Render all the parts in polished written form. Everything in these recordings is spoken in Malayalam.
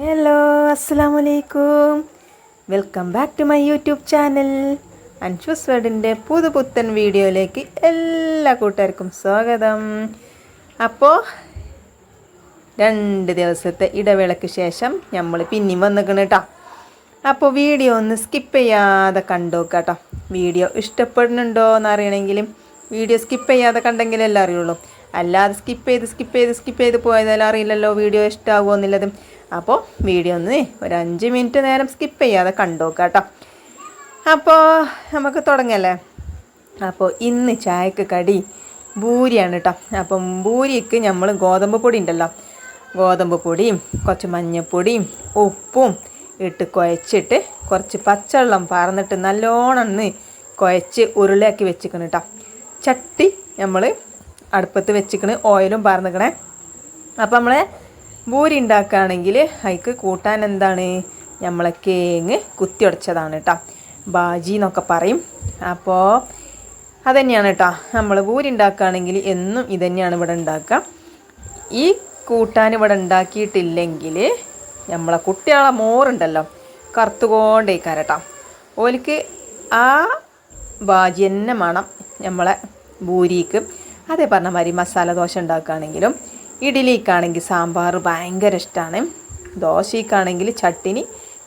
ഹലോ, അസ്സലാമു അലൈക്കും. Welcome back to my YouTube channel. Anshu's വേർഡിൻ്റെ പുതുപുത്തൻ വീഡിയോയിലേക്ക് എല്ലാ കൂട്ടുകാർക്കും സ്വാഗതം. അപ്പോൾ 2 ദിവസത്തെ ഇടവേളയ്ക്ക് ശേഷം നമ്മൾ പിന്നെയും വന്നിക്കണം കേട്ടോ. അപ്പോൾ വീഡിയോ ഒന്ന് സ്കിപ്പ് ചെയ്യാതെ കണ്ടോക്കാം കേട്ടോ. വീഡിയോ ഇഷ്ടപ്പെടുന്നുണ്ടോ എന്നറിയണമെങ്കിലും വീഡിയോ സ്കിപ്പ് ചെയ്യാതെ കണ്ടെങ്കിലല്ലേ അറിയുള്ളൂ. അല്ലാതെ സ്കിപ്പ് ചെയ്ത് പോയതെല്ലാം അറിയില്ലല്ലോ വീഡിയോ ഇഷ്ടമാകുമോ എന്നുള്ളത്. അപ്പോൾ വീഡിയോ ഒന്ന് ഒരു 5 മിനിറ്റ് നേരം സ്കിപ്പ് ചെയ്യാതെ കണ്ടോക്കാം കേട്ടോ. അപ്പോൾ നമുക്ക് തുടങ്ങല്ലേ. അപ്പോൾ ഇന്ന് ചായക്ക് കടി ബൂരിയാണ് കേട്ടോ. അപ്പം ബൂരിക്ക് നമ്മൾ ഗോതമ്പ് പൊടി ഉണ്ടല്ലോ, ഗോതമ്പ് പൊടിയും കുറച്ച് മഞ്ഞൾപ്പൊടിയും ഉപ്പും ഇട്ട് കുഴച്ചിട്ട് കുറച്ച് പച്ചവെള്ളം പാർന്നിട്ട് നല്ലോണം കുഴച്ച് ഉരുളയാക്കി വെച്ചിക്കണം കേട്ടോ. ചട്ടി നമ്മൾ അടുപ്പത്ത് വെച്ചിക്കണ്, ഓയിലും പാർന്നിക്കണേ. അപ്പോൾ നമ്മളെ ബൂരി ഉണ്ടാക്കുകയാണെങ്കിൽ അതിക്ക് കൂട്ടാൻ എന്താണ്, നമ്മളെ കേങ്ങ് കുത്തി ഉടച്ചതാണ് കേട്ടോ, ബാജി എന്നൊക്കെ പറയും. അപ്പോൾ അതുതന്നെയാണ് കേട്ടോ. നമ്മൾ ബൂരി ഉണ്ടാക്കുകയാണെങ്കിൽ എന്നും ഇതുതന്നെയാണ് ഇവിടെ ഉണ്ടാക്കുക. ഈ കൂട്ടാൻ ഇവിടെ ഉണ്ടാക്കിയിട്ടില്ലെങ്കിൽ നമ്മളെ കുട്ടികളെ മോറുണ്ടല്ലോ കറുത്തുകൊണ്ടേക്കാരം കേട്ടോ. ഓലിക്ക് ആ ബാജി തന്നെ വേണം നമ്മളെ ബൂരിക്ക്. അതേ പറഞ്ഞ മാതിരി മസാല ദോശ ഉണ്ടാക്കുകയാണെങ്കിലും ഇഡ്ഡലിക്കാണെങ്കിൽ സാമ്പാർ ഭയങ്കര ഇഷ്ടമാണ്, ദോശയ്ക്കാണെങ്കിൽ ചട്ടിനി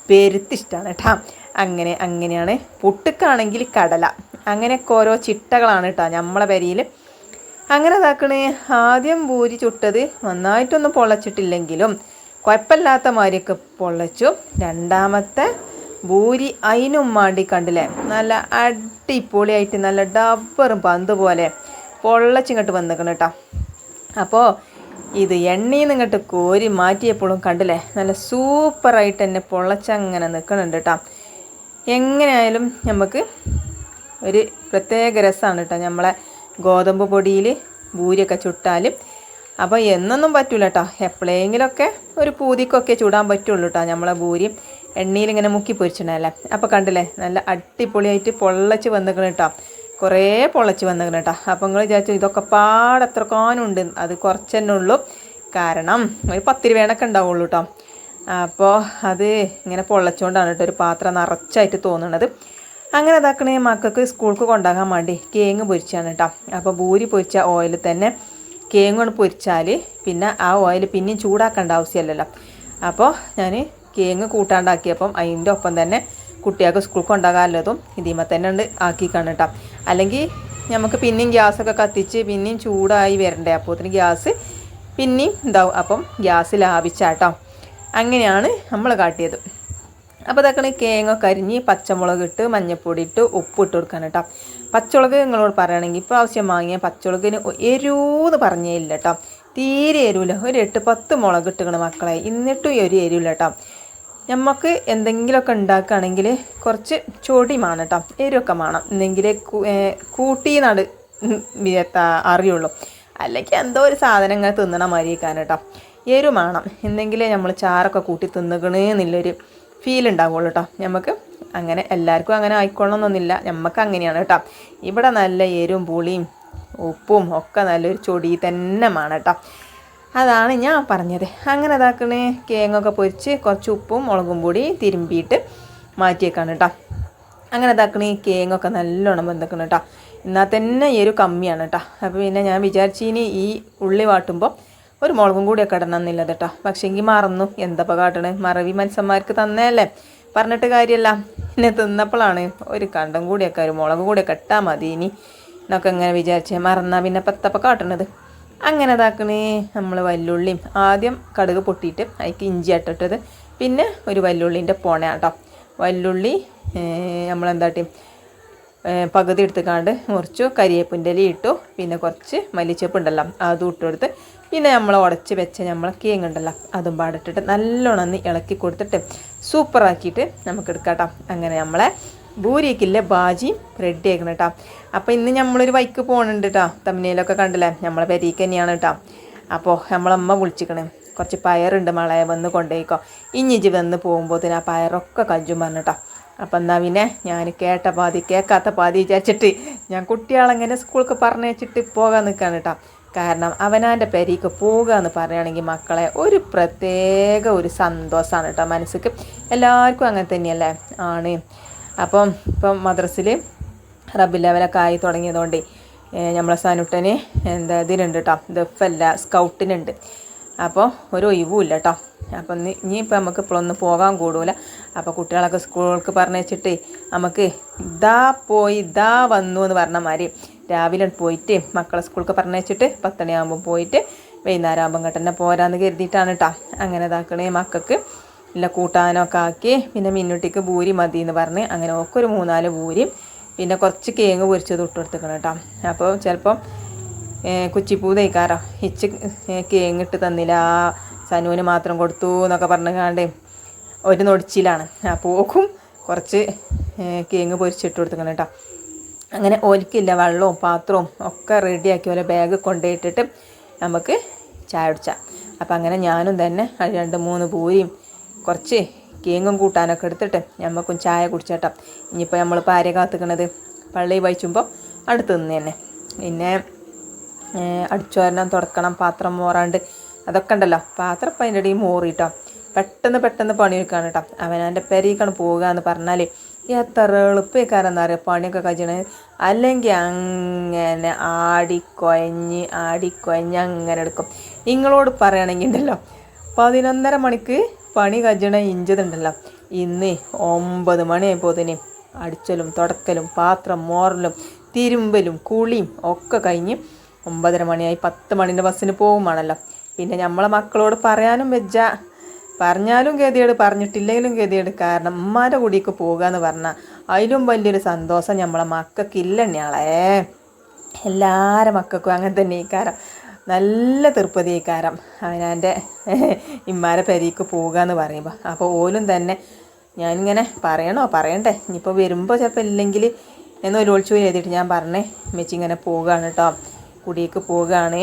പെരുത്തിഷ്ടമാണ് കേട്ടോ. അങ്ങനെയാണ്. പുട്ടുക്കാണെങ്കിൽ കടല, അങ്ങനെയൊക്കെ ഓരോ ചിട്ടകളാണ് കേട്ടോ നമ്മളെ പെരയിൽ. അങ്ങനെ ഇതാക്കണേ. ആദ്യം ബൂരി ചുട്ടത് നന്നായിട്ടൊന്നും പൊള്ളച്ചിട്ടില്ലെങ്കിലും കുഴപ്പമില്ലാത്ത മാതിരിയൊക്കെ പൊള്ളച്ചു. രണ്ടാമത്തെ ബൂരി അതിനും മാണ്ടി കണ്ടില്ലേ, നല്ല അടിപൊളിയായിട്ട് നല്ല ഡബ്ബറും പന്ത് പോലെ പൊള്ളച്ചിങ്ങോട്ട് വന്നിക്കണം കേട്ടോ. അപ്പോൾ ഇത് എണ്ണയിൽ നിന്ന് ഇങ്ങോട്ട് കോരി മാറ്റിയപ്പോഴും കണ്ടില്ലേ നല്ല സൂപ്പറായിട്ട് തന്നെ പൊള്ളച്ചങ്ങനെ നിൽക്കണുണ്ട് കേട്ടോ. എങ്ങനെയായാലും നമുക്ക് ഒരു പ്രത്യേക രസമാണ് കേട്ടോ നമ്മളെ ഗോതമ്പ് പൊടിയിൽ ബൂരിയൊക്കെ ചുട്ടാൽ. അപ്പോൾ എന്നൊന്നും പറ്റൂല കേട്ടോ, എപ്പോഴെങ്കിലുമൊക്കെ ഒരു പൂതിക്കൊക്കെ ചൂടാൻ പറ്റുള്ളൂ കേട്ടോ നമ്മളെ ബൂരി. എണ്ണയിൽ ഇങ്ങനെ മുക്കി പൊരിച്ചിടണല്ലേ. അപ്പോൾ കണ്ടില്ലേ നല്ല അടിപൊളിയായിട്ട് പൊള്ളച്ച് വന്നിക്കണം കേട്ടോ, കുറേ പൊള്ളച്ച് വന്നിക്കണം കേട്ടോ. അപ്പോൾ നിങ്ങൾ വിചാരിച്ചു ഇതൊക്കെ പാടെത്ര കാനുണ്ട്, അത് കുറച്ച് തന്നെ ഉള്ളൂ. കാരണം ഒരു 10 രൂപയൊക്കെ ഉണ്ടാവുള്ളൂ കേട്ടോ. അപ്പോൾ അത് ഇങ്ങനെ പൊള്ളച്ചുകൊണ്ടാണ് കേട്ടോ ഒരു പാത്രം നിറച്ചായിട്ട് തോന്നുന്നത്. അങ്ങനെ ഇതാക്കണേ. മക്കൾക്ക് സ്കൂൾക്ക് കൊണ്ടാകാൻ വേണ്ടി കേങ്ങ് പൊരിച്ചാണ് കേട്ടോ. അപ്പോൾ ബൂരി പൊരിച്ച ഓയിൽ തന്നെ കേങ്ങ് കൊണ്ട് പൊരിച്ചാൽ പിന്നെ ആ ഓയിൽ പിന്നെയും ചൂടാക്കേണ്ട ആവശ്യമില്ലല്ലോ. അപ്പോൾ ഞാൻ കേങ്ങ് കൂട്ടാണ്ടാക്കിയപ്പം അതിൻ്റെ ഒപ്പം തന്നെ കുട്ടികൾക്ക് സ്കൂൾക്ക് കൊണ്ടാകാനുള്ളതും ഇതിമ തന്നെ ഉണ്ട് ആക്കിക്കാണ് കേട്ടോ. അല്ലെങ്കിൽ നമുക്ക് പിന്നെയും ഗ്യാസൊക്കെ കത്തിച്ച് പിന്നെയും ചൂടായി വരണ്ടേ, അപ്പോഴത്തേന് ഗ്യാസ് പിന്നെയും ഇതാവും. അപ്പം ഗ്യാസ് ലാഭിച്ചാട്ടോ. അങ്ങനെയാണ് നമ്മൾ കാട്ടിയത്. അപ്പോൾ ഇതൊക്കെ കേങ്ങൊക്കെ അരിഞ്ഞ് പച്ചമുളക് ഇട്ട് മഞ്ഞൾപ്പൊടി ഇട്ട് ഉപ്പ് ഇട്ട് കൊടുക്കാൻ കേട്ടോ. പച്ചമുളക് നിങ്ങളോട് പറയുകയാണെങ്കിൽ ഇപ്രാവശ്യം വാങ്ങിയ പച്ചമുളകിന് എരിവെന്ന് പറഞ്ഞേ ഇല്ല കേട്ടോ, തീരെ എരിവില്ല. ഒരു 8-10 മുളക് ഇട്ടുകണം മക്കളെ, എന്നിട്ടും ഒരു എരിവില്ല കേട്ടോ. നമുക്ക് എന്തെങ്കിലുമൊക്കെ ഉണ്ടാക്കുകയാണെങ്കിൽ കുറച്ച് ചൊടിമാണ് കേട്ടോ, എരിവൊക്കെ വേണം, എന്നെങ്കിലേ കൂട്ടിനാട് അറിയുള്ളൂ. അല്ലെങ്കിൽ എന്തോ ഒരു സാധനങ്ങൾ തിന്നണ മാതിരിക്കാൻ കേട്ടോ, എരിവ് വേണം, എന്നെങ്കിലേ നമ്മൾ ചാറൊക്കെ കൂട്ടി തിന്നുകണെന്നുള്ളൊരു ഫീൽ ഉണ്ടാവുള്ളൂ കേട്ടോ. നമുക്ക് അങ്ങനെ എല്ലാവർക്കും അങ്ങനെ ആയിക്കൊള്ളണമെന്നൊന്നുമില്ല, നമുക്ക് അങ്ങനെയാണ് കേട്ടോ. ഇവിടെ നല്ല എരിവും പുളിയും ഉപ്പും ഒക്കെ നല്ലൊരു ചൊടി തന്നെ വേണം കേട്ടോ. അതാണ് ഞാൻ പറഞ്ഞത്. അങ്ങനെ ഇതാക്കണേ. കേങ്ങൊക്കെ പൊരിച്ച് കുറച്ച് ഉപ്പും മുളകും പൊടി തിരുമ്പിയിട്ട് മാറ്റിയേക്കാണ് കേട്ടോ. അങ്ങനെ ഇതാക്കണേ. കേങ്ങൊക്കെ നല്ലോണം വെന്തക്കണം കേട്ടോ. എന്നാൽ തന്നെ എരിവ് കമ്മിയാണ് കേട്ടോ. അപ്പോൾ പിന്നെ ഞാൻ വിചാരിച്ചിനി ഈ ഉള്ളി വാട്ടുമ്പോൾ ഒരു മുളകും കൂടിയൊക്കെ ഇടണം എന്നില്ലത് കേട്ടോ. പക്ഷേ എങ്കിൽ മറന്നു. എന്തപ്പോൾ കാട്ടണേ, മറവി മനുഷ്യന്മാർക്ക് തന്നേല്ലേ, പറഞ്ഞിട്ട് കാര്യമല്ല. പിന്നെ തിന്നപ്പോഴാണ് ഒരു കണ്ടം കൂടിയൊക്കെ ഒരു മുളക് കൂടിയൊക്കെ ഇട്ടാൽ മതി ഇനി എന്നൊക്കെ ഇങ്ങനെ വിചാരിച്ചേ, മറന്നാൽ പിന്നെ പത്തപ്പം കാട്ടണത്. അങ്ങനെ ഇതാക്കണേ. നമ്മൾ വല്ലുള്ളിയും ആദ്യം കടുക് പൊട്ടിയിട്ട് അതിക്ക് ഇഞ്ചി ഇട്ടിട്ടത്, പിന്നെ ഒരു വല്ലുള്ളീൻ്റെ പോണ കേട്ടോ. വല്ലുള്ളി നമ്മളെന്താട്ടി പകുതി എടുത്തുകാണ്ട് മുറിച്ചു, കരിയേപ്പിൻ്റെ ഇല ഇട്ടു, പിന്നെ കുറച്ച് മല്ലിച്ചപ്പ് ഉണ്ടല്ലോ അതും ഇട്ട് കൊടുത്ത്, പിന്നെ നമ്മൾ ഉടച്ച് വെച്ച നമ്മളെ കേങ്ങ് ഉണ്ടല്ലോ അതും പാടിട്ടിട്ട് നല്ലോണം ഇളക്കി കൊടുത്തിട്ട് സൂപ്പറാക്കിയിട്ട് നമുക്ക് എടുക്കാം കേട്ടോ. അങ്ങനെ നമ്മളെ ബൂരിക്കില്ലേ ബാജി റെഡി ആക്കണം കേട്ടോ. അപ്പോൾ ഇന്ന് നമ്മളൊരു വൈക്ക് പോകുന്നുണ്ട് കേട്ടോ. തമ്മിലൊക്കെ കണ്ടില്ലേ, നമ്മളെ പെരീക്ക് തന്നെയാണ് കേട്ടോ. അപ്പോൾ നമ്മളമ്മ വിളിച്ചിക്കണേ, കുറച്ച് പയറുണ്ട് മളയെ വന്ന് കൊണ്ടുപോയിക്കോ, ഇഞ്ഞിജ് വന്ന് പോകുമ്പോഴത്തേന് ആ പയറൊക്കെ കജ്ജും പറഞ്ഞിട്ടോ. അപ്പം എന്നാൽ പിന്നെ ഞാൻ കേട്ട പാതി കേൾക്കാത്ത പാതി വിചാരിച്ചിട്ട് ഞാൻ കുട്ടികളെങ്ങനെ സ്കൂൾക്ക് പറഞ്ഞയച്ചിട്ട് പോകാൻ നിൽക്കുകയാണ് കേട്ടോ. കാരണം അവനാൻ്റെ പെരീക്ക് പോകുക എന്ന് പറയുകയാണെങ്കിൽ മക്കളെ ഒരു പ്രത്യേക ഒരു സന്തോഷമാണ് കേട്ടോ മനസ്സിക്ക്. എല്ലാവർക്കും അങ്ങനെ തന്നെയല്ലേ ആണ്. അപ്പം ഇപ്പം മദ്രസിൽ റബ്ബിൽ ലെവലൊക്കെ ആയി തുടങ്ങിയതുകൊണ്ട് നമ്മളെ സനുട്ടന് എന്താ ഇതിനുണ്ട് കേട്ടോ, ദഫല്ല സ്കൗട്ടിനുണ്ട്. അപ്പോൾ ഒരു ഒഴിവുമില്ല കേട്ടോ. അപ്പം ഇനിയിപ്പോൾ നമുക്ക് ഇപ്പോഴൊന്നും പോകാൻ കൂടൂല. അപ്പോൾ കുട്ടികളൊക്കെ സ്കൂൾക്ക് പറഞ്ഞിട്ട് നമുക്ക് ഇതാ പോയി ഇതാ വന്നു എന്ന് പറഞ്ഞ മാതിരി രാവിലെ പോയിട്ട് മക്കളെ സ്കൂൾക്ക് പറഞ്ഞിട്ട് 10 മണിയാകുമ്പോൾ പോയിട്ട് വൈകുന്നേരം ആകുമ്പോൾ ഇങ്ങോട്ട് തന്നെ പോരാന്ന് കരുതിയിട്ടാണ് കേട്ടോ അങ്ങനെ ഇതാക്കണേ. മക്കൾക്ക് ഇല്ല കൂട്ടാനൊക്കെ ആക്കി പിന്നെ മിന്നുട്ടിക്ക് ഭൂരി മതി എന്ന് പറഞ്ഞ് അങ്ങനെ ഒക്കെ ഒരു 3-4 ഭൂരിയും പിന്നെ കുറച്ച് കേങ്ങ് പൊരിച്ചത് ഇട്ട് കൊടുത്തേക്കണം കേട്ടോ. അപ്പോൾ ചിലപ്പം കുച്ചിപ്പൂ തയ്ക്കാറോ ഇച്ച് കേങ്ങിട്ട് തന്നില്ല, സനുവിന് മാത്രം കൊടുത്തു എന്നൊക്കെ പറഞ്ഞു കാണ്ട് ഒരു നൊടിച്ചിലാണ്. പോക്കും കുറച്ച് കേങ്ങ് പൊരിച്ചിട്ട് കൊടുത്തേക്കണം കേട്ടോ. അങ്ങനെ ഓലിക്കില്ല വെള്ളവും പാത്രവും ഒക്കെ റെഡിയാക്കി ഓലെ ബാഗ് കൊണ്ടുപോയിട്ടിട്ട് നമുക്ക് ചായ കുടിച്ചാൽ. അപ്പം അങ്ങനെ ഞാനും തന്നെ 2-3 പൂരിയും കുറച്ച് കേങ്ങും കൂട്ടാനൊക്കെ എടുത്തിട്ട് നമുക്കും ചായ കുടിച്ചേട്ടാം. ഇനിയിപ്പോൾ നമ്മളിപ്പോൾ ആരെ കാത്തുക്കണത്, പള്ളി വഹിച്ചുമ്പോൾ അടുത്ത് നിന്ന് തന്നെ. പിന്നെ അടിച്ചുവാരണം, തുടക്കണം, പാത്രം മോറാണ്ട് അതൊക്കെ ഉണ്ടല്ലോ. പാത്രം ഇപ്പം അതിൻ്റെ ഇടയിൽ മോറിയിട്ടോ പെട്ടെന്ന് പണിയെടുക്കാണ് കേട്ടോ. അവനാൻ്റെ പെരീക്കാണ് പോവുക എന്ന് പറഞ്ഞാൽ എത്ര എളുപ്പക്കാരെന്ന് അറിയാം പണിയൊക്കെ കഴിച്ചത്. അല്ലെങ്കിൽ അങ്ങനെ ആടിക്കൊയഞ്ഞ് അങ്ങനെ എടുക്കും. നിങ്ങളോട് പറയുകയാണെങ്കിൽ ഉണ്ടല്ലോ 11:30 മണിക്ക് പണി കജ്ജണ ഇഞ്ചതുണ്ടല്ലോ, ഇന്ന് 9 മണിയായപ്പോത്തിന് അടിച്ചലും തുടക്കലും പാത്രം മോറലും തിരുമ്പലും കുളിയും ഒക്കെ കഴിഞ്ഞ് 9:30 മണിയായി. 10 മണിൻ്റെ ബസ്സിന് പോകുമാണല്ലോ. പിന്നെ നമ്മളെ മക്കളോട് പറയാനും വെച്ച, പറഞ്ഞാലും ഗതിയേട് പറഞ്ഞിട്ടില്ലെങ്കിലും ഗതിയേട്. കാരണം ഉമ്മാൻ്റെ കൂടിക്ക് പോകുക എന്ന് പറഞ്ഞാൽ അതിലും വലിയൊരു സന്തോഷം നമ്മളെ മക്കൾക്കില്ലണ്ണയാളേ. എല്ലാവരുടെ മക്കൾക്കും അങ്ങനെ തന്നെ ഈ കാരം നല്ല തീർപ്പതി ഈ കാരം അവനാൻ്റെ ഇമ്മാരെ പെരീക്ക് പോവുക എന്ന് പറയുമ്പോൾ. അപ്പോൾ ഓലും തന്നെ ഞാനിങ്ങനെ പറയണ്ടേ ഇനിയിപ്പോൾ വരുമ്പോൾ ചിലപ്പോൾ ഇല്ലെങ്കിൽ എന്നൊരു ഒളിച്ചു എഴുതിയിട്ട് ഞാൻ പറഞ്ഞേ മെച്ചി ഇങ്ങനെ പോവുകയാണ് കേട്ടോ, കുടിയേക്ക് പോവുകയാണ്.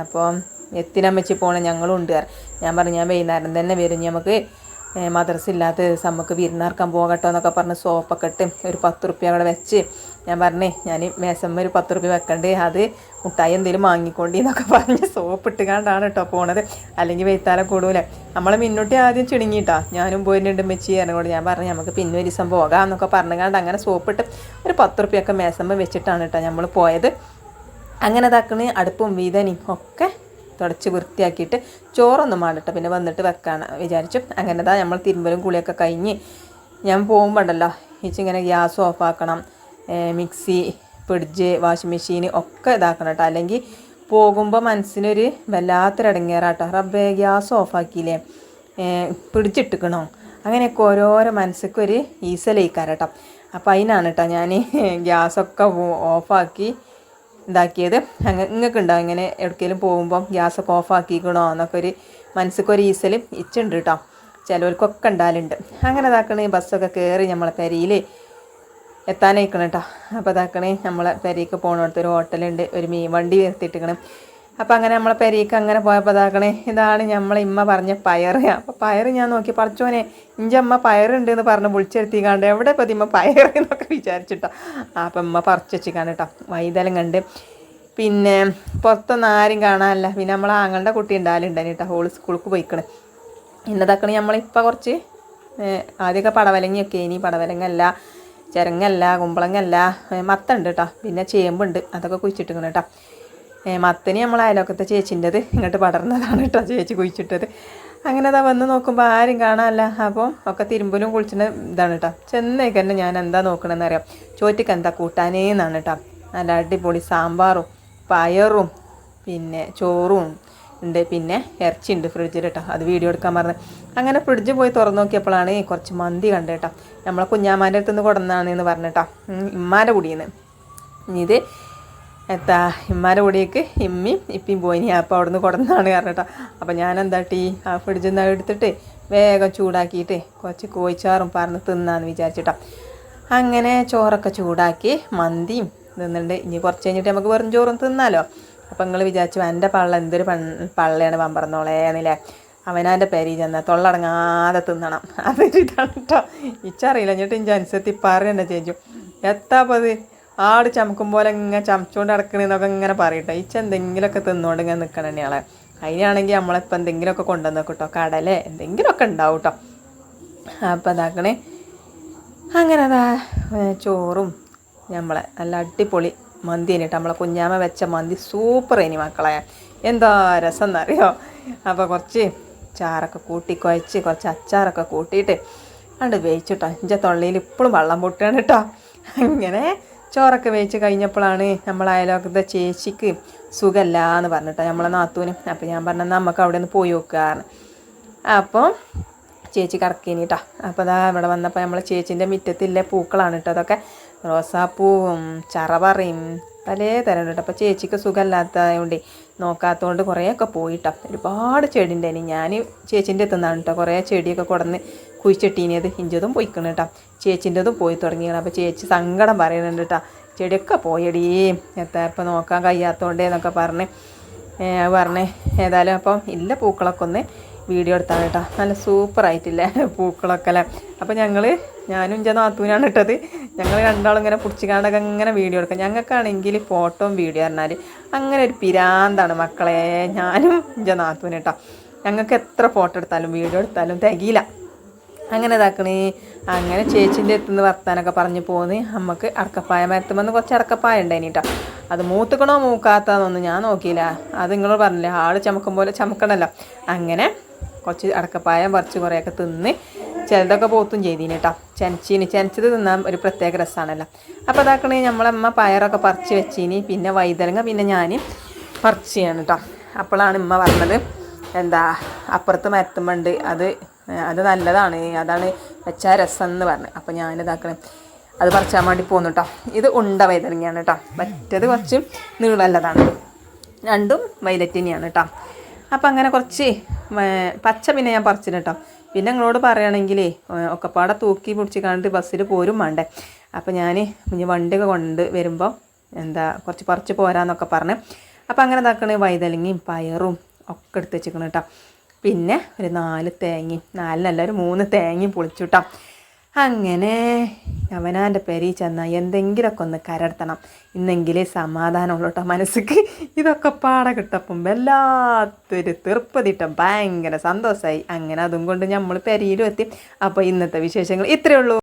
അപ്പം എത്തിനമ്മച്ചി പോകണേ ഞങ്ങളും ഉണ്ട്. ഞാൻ പറഞ്ഞു ഞാൻ വൈകുന്നേരം തന്നെ വരും, നമുക്ക് മദ്രസ ഇല്ലാത്ത ദിവസം നമുക്ക് വിരുന്നാർക്കാൻ പോകട്ടോ എന്നൊക്കെ പറഞ്ഞ് സോപ്പൊക്കെ ഇട്ട് ഒരു 10 റുപ്യ അവിടെ വെച്ച് ഞാൻ പറഞ്ഞേ ഞാൻ മേശമ്മ ഒരു 10 റുപ്യ വെക്കണ്ടേ, അത് മുട്ടായി എന്തെങ്കിലും വാങ്ങിക്കൊണ്ടി എന്നൊക്കെ പറഞ്ഞ് സോപ്പ് ഇട്ടുകൊണ്ടാണ് കേട്ടോ പോണത്. അല്ലെങ്കിൽ വെയ്ത്താലം കൂടൂലേ. നമ്മളെ മിന്നൂട്ടി ആദ്യം ചിണുങ്ങിയിട്ടാ ഞാനും പോയിട്ടുണ്ട് മെച്ചി പറഞ്ഞുകൊണ്ട്. ഞാൻ പറഞ്ഞു നമുക്ക് പിന്നെ ഒരു ദിവസം പോകാം എന്നൊക്കെ പറഞ്ഞുകൊണ്ട് അങ്ങനെ സോപ്പിട്ട് ഒരു 10 റുപ്യൊക്കെ മേശമ്മ വെച്ചിട്ടാണ് കേട്ടോ നമ്മൾ പോയത്. അങ്ങനെ ഇതാക്കണ അടുപ്പും വീതനയും ഒക്കെ തുടച്ച് വൃത്തിയാക്കിയിട്ട് ചോറൊന്നും വേണ്ടിട്ട് പിന്നെ വന്നിട്ട് വെക്കാണ് വിചാരിച്ചു. അങ്ങനെതാ നമ്മൾ തിരുമ്പലും കുളിയൊക്കെ കഴിഞ്ഞ് ഞാൻ പോകുമ്പോൾ ഉണ്ടല്ലോ ഇച്ചിങ്ങനെ ഗ്യാസ് ഓഫാക്കണം, മിക്സി, ഫ്രിഡ്ജ്, വാഷിംഗ് മെഷീൻ ഒക്കെ ഇതാക്കണം കേട്ടോ. അല്ലെങ്കിൽ പോകുമ്പോൾ മനസ്സിനൊരു വല്ലാത്തൊരടങ്ങേറാട്ടോ. റബ്ബേ ഗ്യാസ് ഓഫാക്കിയില്ലേ, ഫ്രിഡ്ജ് ഇട്ടിക്കണോ, അങ്ങനെയൊക്കെ ഓരോരോ മനസ്സിക്കൊരു ഈസലേക്കാരം കേട്ടോ. അപ്പോൾ അതിനാണ് കേട്ടോ ഞാൻ ഗ്യാസൊക്കെ ഓഫാക്കി ഇതാക്കിയത്. നിങ്ങൾക്ക് ഉണ്ടാവും ഇങ്ങനെ എവിടേക്കെങ്കിലും പോകുമ്പം ഗ്യാസൊക്കെ ഓഫാക്കിക്കണോ എന്നൊക്കെ ഒരു മനസ്സിക്കൊരു ഈസൽ ഇച്ചുണ്ട് കേട്ടോ. ചിലവർക്കൊക്കെ ഉണ്ടാലുണ്ട്. അങ്ങനെ ഇതാക്കണേ ബസ്സൊക്കെ കയറി നമ്മളെ പെരയിൽ എത്താനായിക്കണം കേട്ടോ. അപ്പോൾ ഇതാക്കണേ നമ്മളെ പെരയ്ക്ക് പോകണടുത്ത് ഒരു ഹോട്ടലുണ്ട്, ഒരു മീൻ വണ്ടി നിർത്തിയിട്ടിക്കണം. അപ്പോൾ അങ്ങനെ നമ്മളെ പെരയ്ക്ക് അങ്ങനെ പോയപ്പോൾ ഇതാക്കണേ ഇതാണ് നമ്മളെ ഇമ്മ പറഞ്ഞ പയർ. അപ്പോൾ പയർ ഞാൻ നോക്കി പഠിച്ചോനെ ഇഞ്ചമ്മ പയറുണ്ട് എന്ന് പറഞ്ഞ് വിളിച്ചെടുത്തിക്കാണ്ട് എവിടെ ഇപ്പോൾ ഇമ്മ പയർ എന്നൊക്കെ വിചാരിച്ചിട്ടോ. അപ്പം ഇമ്മ പറിച്ച് വെച്ചിക്കാണ് കേട്ടോ. വൈതലം കണ്ട് പിന്നെ പുറത്തൊന്നും ആരും കാണാനല്ല. പിന്നെ നമ്മളെ ആങ്ങളുടെ കുട്ടി ഉണ്ടാലുണ്ടായി കേട്ടോ, ഹോൾ സ്കൂൾക്ക് പോയിക്കണ്. ഇന്നതാക്കണേ നമ്മളിപ്പോൾ കുറച്ച് ആദ്യമൊക്കെ പടവലങ്ങയൊക്കെ ഇനി പടവലങ്ങല്ല, ചിരങ്ങല്ല, കുമ്പളങ്ങല്ല, മത്തുണ്ട് കേട്ടോ. പിന്നെ ചേമ്പുണ്ട്, അതൊക്കെ കുഴിച്ചിട്ടിക്കണം കേട്ടോ. മത്തന് നമ്മൾ അയലൊക്കത്തെ ചേച്ചിൻ്റെത് ഇങ്ങോട്ട് പടർന്നതാണ് കേട്ടോ, ചേച്ചി കുഴിച്ചിട്ടത്. അങ്ങനെ അതാ വന്ന് നോക്കുമ്പോൾ ആരും കാണാനല്ല. അപ്പോൾ ഒക്കെ തിരുമ്പലും കുളിച്ചിട്ട് ഇതാണ് കേട്ടോ. ചെന്നേക്ക് തന്നെ ഞാൻ എന്താ നോക്കണമെന്ന് അറിയാം, ചോറ്റയ്ക്ക് എന്താ കൂട്ടാനേന്നാണ് കേട്ടോ. നല്ല അടിപൊളി സാമ്പാറും പയറും പിന്നെ ചോറും ഉണ്ട്, പിന്നെ ഇറച്ചി ഉണ്ട് ഫ്രിഡ്ജിൽ കേട്ടോ. അത് വീഡിയോ എടുക്കാൻ പറഞ്ഞത്. അങ്ങനെ ഫ്രിഡ്ജ് പോയി തുറന്ന് നോക്കിയപ്പോഴാണ് കുറച്ച് മന്തി കണ്ടു കേട്ടോ. നമ്മളെ കുഞ്ഞാമാൻ്റെ അടുത്ത് നിന്ന് കൊടുന്നതാണെന്ന് പറഞ്ഞിട്ടോ, ഇമ്മാൻ്റെ കുടിയിൽ നിന്ന്. ഇത് ഇമ്മാൻ്റെ കൂടിയേക്ക് ഇമ്മയും ഇപ്പിയും പോയിനി. അപ്പോൾ അവിടെ നിന്ന് കൊടുന്നതാണ് പറഞ്ഞിട്ടോ. അപ്പോൾ ഞാൻ എന്താട്ടി ആ ഫ്രിഡ്ജിൽ നിന്ന് എടുത്തിട്ട് വേഗം ചൂടാക്കിയിട്ട് കുറച്ച് കോഴിച്ചാറും പറഞ്ഞ് തിന്നാന്ന് വിചാരിച്ചിട്ടോ. അങ്ങനെ ചോറൊക്കെ ചൂടാക്കി മന്തിയും തിന്നുന്നുണ്ട്. ഇനി കുറച്ച് കഴിഞ്ഞിട്ട് നമുക്ക് വെറും ചോറും തിന്നാലോ. അപ്പം നിങ്ങൾ വിചാരിച്ചു എൻ്റെ പള്ള എന്തൊരു പള്ളയാണ് പമ്പറന്നോളേന്നില്ലേ. അവനാൻ്റെ പേരി ചെന്നാൽ തൊള്ളടങ്ങാതെ തിന്നണം, അതൊരു ഇതാണ് കേട്ടോ. ഇച്ചറിയില്ല. എന്നിട്ട് ഇഞ്ച അനുസരിച്ച് പറയണ്ട ചേച്ചു എത്താപ്പത് ആട് ചമക്കും പോലെ ഇങ്ങനെ ചമച്ചുകൊണ്ട് നടക്കണെന്നൊക്കെ ഇങ്ങനെ പറയട്ടോ ഇച്ച എന്തെങ്കിലുമൊക്കെ തിന്നുകൊണ്ട് ഇങ്ങനെ നിൽക്കണം തന്നെയാളെ. അതിനാണെങ്കിൽ നമ്മളിപ്പോൾ എന്തെങ്കിലുമൊക്കെ കൊണ്ടുവന്ന് കേട്ടോ, കടല എന്തെങ്കിലുമൊക്കെ ഉണ്ടാവും കേട്ടോ. അപ്പോൾ അതാക്കണേ അങ്ങനെ അതാ ചോറും നമ്മളെ നല്ല അടിപൊളി മന്തി കഴിഞ്ഞിട്ട് നമ്മളെ കുഞ്ഞാമ്മ വെച്ച മന്തി സൂപ്പർ ഇനി മക്കളെ, എന്താ രസം എന്നറിയോ. അപ്പോൾ കുറച്ച് ചാറൊക്കെ കൂട്ടി കുഴച്ച് കുറച്ച് അച്ചാറൊക്കെ കൂട്ടിയിട്ട് അണ്ട് വേവിച്ചിട്ടോ. എൻ്റെ തൊള്ളയിൽ ഇപ്പോഴും വെള്ളം പൊട്ടുകയാണ് കേട്ടോ. അങ്ങനെ ചോറൊക്കെ വേവിച്ച് കഴിഞ്ഞപ്പോഴാണ് നമ്മളെ അയലോക്കത്തെ ചേച്ചിക്ക് സുഖമല്ല എന്ന് പറഞ്ഞിട്ടോ, നമ്മളെ നാത്തൂന്. അപ്പോൾ ഞാൻ പറഞ്ഞാൽ നമുക്ക് അവിടെ നിന്ന് പോയി നോക്കാറ്. അപ്പോൾ ചേച്ചി കറക്കിനിട്ടോ. അപ്പോൾ അതാ ഇവിടെ വന്നപ്പോൾ നമ്മളെ ചേച്ചീൻ്റെ മുറ്റത്തില്ലേ പൂക്കളാണ് കേട്ടോ അതൊക്കെ, റോസാപ്പൂവും ചറപറയും പലതരം കേട്ടോ. അപ്പോൾ ചേച്ചിക്ക് സുഖമില്ലാത്തതുകൊണ്ട് നോക്കാത്തതുകൊണ്ട് കുറേയൊക്കെ പോയിട്ടോ. ഒരുപാട് ചെടി ഉണ്ടായിനി. ഞാൻ ചേച്ചീൻ്റെ എത്തുന്നതാണ് കേട്ടോ കുറേ ചെടിയൊക്കെ കൊടുന്ന് കുഴിച്ചിട്ടീനിയത്. ഇഞ്ചതും പോയിക്കണം കേട്ടോ, ചേച്ചീൻ്റെതും പോയി തുടങ്ങിയാണ്. അപ്പോൾ ചേച്ചി സങ്കടം പറയുന്നുണ്ട് കേട്ടോ, ചെടിയൊക്കെ പോയടീ എത്താ ഇപ്പം നോക്കാൻ കഴിയാത്തതുകൊണ്ടേ എന്നൊക്കെ പറഞ്ഞ് ഏതായാലും അപ്പം ഇല്ല പൂക്കളൊക്കെ ഒന്ന് വീഡിയോ എടുത്താണ് കേട്ടോ. നല്ല സൂപ്പറായിട്ടില്ലേ പൂക്കളൊക്കെ അല്ലേ. അപ്പോൾ ഞാനും എൻ്റെ നാത്തൂനാണ് ഇട്ടത്. ഞങ്ങൾ രണ്ടാളും ഇങ്ങനെ പിടിച്ചിക്കാണ്ടൊക്കെ ഇങ്ങനെ വീഡിയോ എടുക്കാം. ഞങ്ങൾക്കാണെങ്കിൽ ഫോട്ടോയും വീഡിയോ പറഞ്ഞാൽ അങ്ങനെ ഒരു പിരാന്താണ് മക്കളെ, ഞാനും എൻ്റെ നാത്തൂന് കേട്ടോ. ഞങ്ങൾക്ക് എത്ര ഫോട്ടോ എടുത്താലും വീഡിയോ എടുത്താലും തികയില്ല. അങ്ങനെ ഇതാക്കണേ. അങ്ങനെ ചേച്ചീൻ്റെ അടുത്തുനിന്ന് വർത്താനൊക്കെ പറഞ്ഞ് പോന്ന് നമുക്ക് അടക്കപ്പായ മരത്തുമെന്ന് കുറച്ച് അടക്കപ്പായ ഉണ്ടായിനി കേട്ടോ. അത് മൂത്തുക്കണോ മൂക്കാത്തതെന്നൊന്നും ഞാൻ നോക്കിയില്ല. അത് നിങ്ങളോട് പറഞ്ഞില്ലേ ആട് ചമക്കും പോലെ ചമക്കണമല്ലോ. അങ്ങനെ കുറച്ച് അടക്കപ്പായ പറിച്ച് കുറേയൊക്കെ തിന്ന് ചിലതൊക്കെ പോത്തും ചെയ്തീന് കേട്ടോ. ചെനച്ചത് തിന്നാൻ ഒരു പ്രത്യേക രസമാണല്ലോ. അപ്പോൾ അതാക്കണേ നമ്മളമ്മ പയറൊക്കെ പറിച്ച് വെച്ചീനി. പിന്നെ വൈതലങ്ങ പിന്നെ ഞാൻ പറിച്ച് ചെയ്യണം കേട്ടോ. അപ്പോഴാണ് ഉമ്മ പറഞ്ഞത് എന്താ അപ്പുറത്ത് മരത്തുമ്പണ്ട് അത് നല്ലതാണ്, അതാണ് വെച്ചാൽ രസം എന്ന് പറഞ്ഞു. അപ്പോൾ ഞാനിതാക്കണേ അത് പറിച്ചാൻ വേണ്ടി പോന്നു കേട്ടോ. ഇത് ഉണ്ട വൈതലങ്ങയാണ് കേട്ടോ, മറ്റേത് കുറച്ച് നീളമുള്ളതാണ്. രണ്ടും വൈലറ്റ് തന്നെയാണ് കേട്ടോ. അപ്പം അങ്ങനെ കുറച്ച് പച്ച പിന്നെ ഞാൻ പറിച്ചിന് കേട്ടോ. പിന്നെ നിങ്ങളോട് പറയുകയാണെങ്കിൽ ഒക്കെപ്പാടെ തൂക്കി പിടിച്ച് കണ്ടിട്ട് ബസ്സിൽ പോരും വേണ്ടേ. അപ്പോൾ ഞാൻ ഇനി വണ്ടിയൊക്കെ കൊണ്ട് വരുമ്പോൾ കുറച്ച് പറിച്ച് പോരാന്നൊക്കെ പറഞ്ഞ് അപ്പോൾ അങ്ങനെ ഇതാക്കണേ വൈതലങ്ങയും പയറും ഒക്കെ എടുത്ത് വെച്ചിരിക്കണം കേട്ടോ. പിന്നെ ഒരു 4 തേങ്ങയും 4 ഒരു 3 തേങ്ങയും പൊളിച്ചു കേട്ടോ. അങ്ങനെ അവനാൻ്റെ പെരി ചെന്നാൽ എന്തെങ്കിലുമൊക്കെ ഒന്ന് കരടത്തണം, ഇന്നെങ്കിലേ സമാധാനമുള്ളൂ കേട്ടോ മനസ്സിക്ക്. ഇതൊക്കെ പാടെ കിട്ടപ്പം വല്ലാത്തൊരു തീർപ്പതിട്ടം ഭയങ്കര സന്തോഷമായി. അങ്ങനെ അതും കൊണ്ട് നമ്മൾ പെരിയിലും എത്തി. അപ്പോൾ ഇന്നത്തെ വിശേഷങ്ങൾ ഇത്രയേ ഉള്ളൂ.